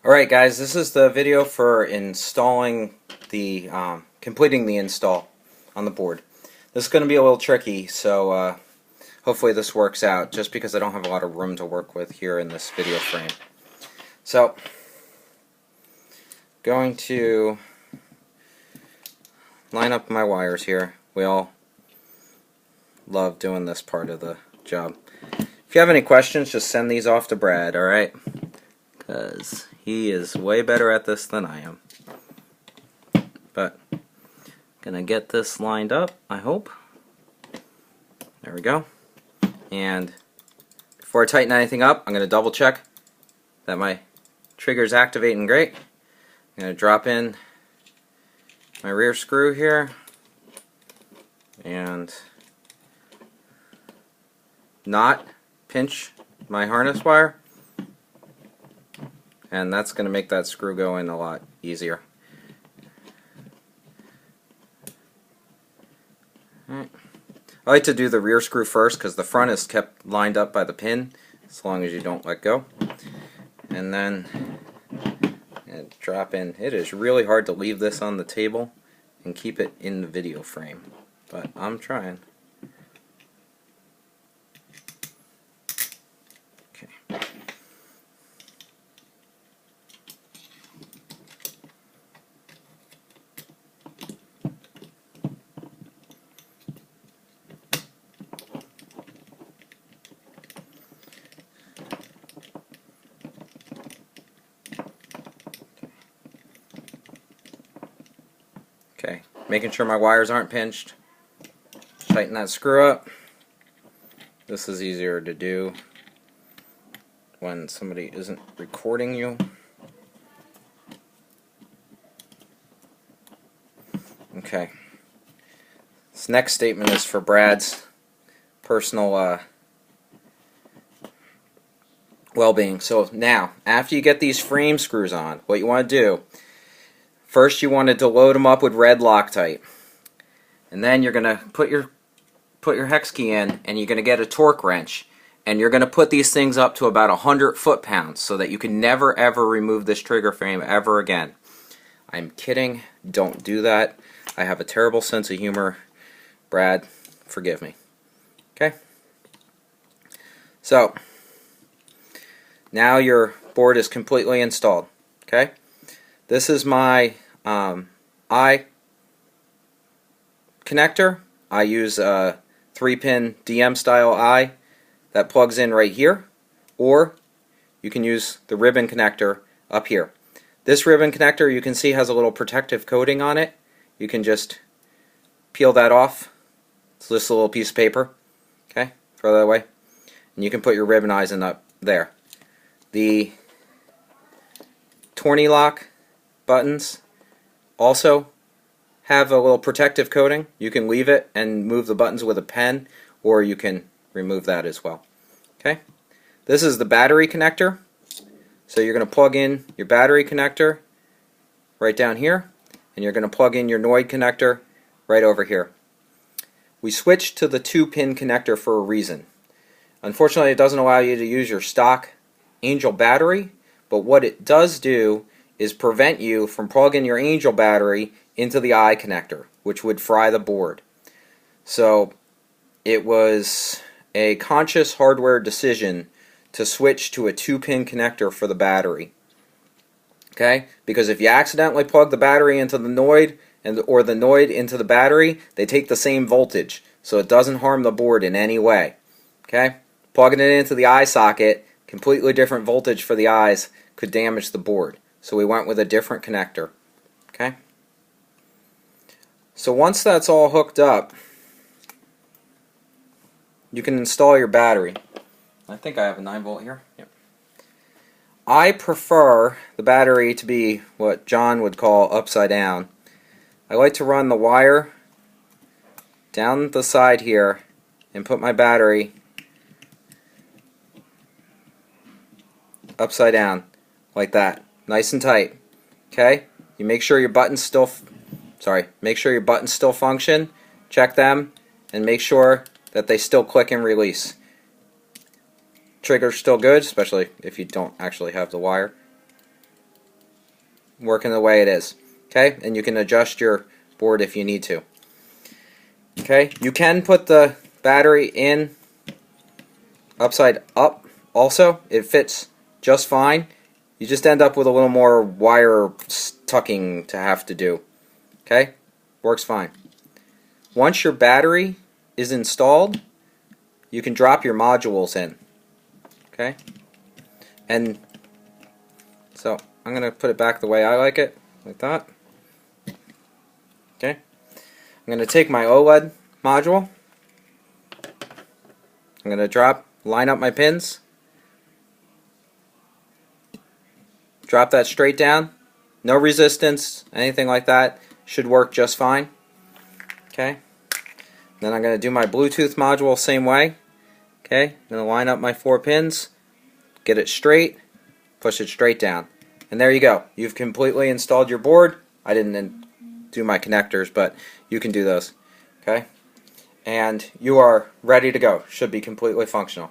Alright guys, this is the video for installing the, completing the install on the board. This is going to be a little tricky, so hopefully this works out, just because I don't have a lot of room to work with here in this video frame. So, going to line up my wires here. We all love doing this part of the job. If you have any questions, just send these off to Brad, alright? Because he is way better at this than I am. But gonna get this lined up, I hope. There we go. And before I tighten anything up, I'm gonna double check that my trigger's activating great. I'm gonna drop in my rear screw here and not pinch my harness wire. And that's going to make that screw go in a lot easier. Alright. I like to do the rear screw first because the front is kept lined up by the pin as long as you don't let go. And then drop in. It is really hard to leave this on the table and keep it in the video frame, but I'm trying. Okay. Okay, making sure my wires aren't pinched. Tighten that screw up. This is easier to do when somebody isn't recording you. Okay. This next statement is for Brad's personal well-being. So now, after you get these frame screws on, what you want to do, first you want to load them up with red Loctite. And then you're going to put your hex key in, and you're going to get a torque wrench. And you're going to put these things up to about 100 foot-pounds so that you can never ever remove this trigger frame ever again. I'm kidding. Don't do that. I have a terrible sense of humor. Brad, forgive me. Okay? So, now your board is completely installed. Okay? This is my I connector. I use a 3-pin DM style I that plugs in right here, or you can use the ribbon connector up here. This ribbon connector, you can see, has a little protective coating on it. You can just peel that off. It's just a little piece of paper. Okay, throw that away. And you can put your ribbon eyes in up there. The Torney lock buttons also have a little protective coating. You can leave it and move the buttons with a pen, or you can remove that as well. Okay, this is the battery connector. So you're going to plug in your battery connector right down here, and you're going to plug in your Noid connector right over here. We switched to the 2-pin connector for a reason. Unfortunately, it doesn't allow you to use your stock Angel battery, but what it does do is prevent you from plugging your Angel battery into the I connector, which would fry the board. So it was a conscious hardware decision to switch to a 2-pin connector for the battery. Okay? Because if you accidentally plug the battery into the Noid or the Noid into the battery, they take the same voltage, so it doesn't harm the board in any way. Okay? Plugging it into the eye socket, completely different voltage for the eyes, could damage the board. So we went with a different connector. Okay? So once that's all hooked up, you can install your battery. I think I have a 9-volt here. Yep. I prefer the battery to be what John would call upside down. I like to run the wire down the side here and put my battery upside down like that, nice and tight. Okay? You make sure your buttons still function. Check them and make sure that they still click and release. Trigger's still good, especially if you don't actually have the wire. working the way it is. Okay, and you can adjust your board if you need to. Okay, you can put the battery in upside up also. It fits just fine. You just end up with a little more wire tucking to have to do. Okay, works fine. Once your battery is installed, you can drop your modules in. Okay, and so I'm going to put it back the way I like it, like that. Okay, I'm going to take my OLED module. I'm going to line up my pins, drop that straight down, no resistance, anything like that, should work just fine. Okay, then I'm going to do my Bluetooth module same way. Okay, I'm going to line up my 4 pins, get it straight, push it straight down. And there you go. You've completely installed your board. I didn't do my connectors, but you can do those. Okay, and you are ready to go. Should be completely functional.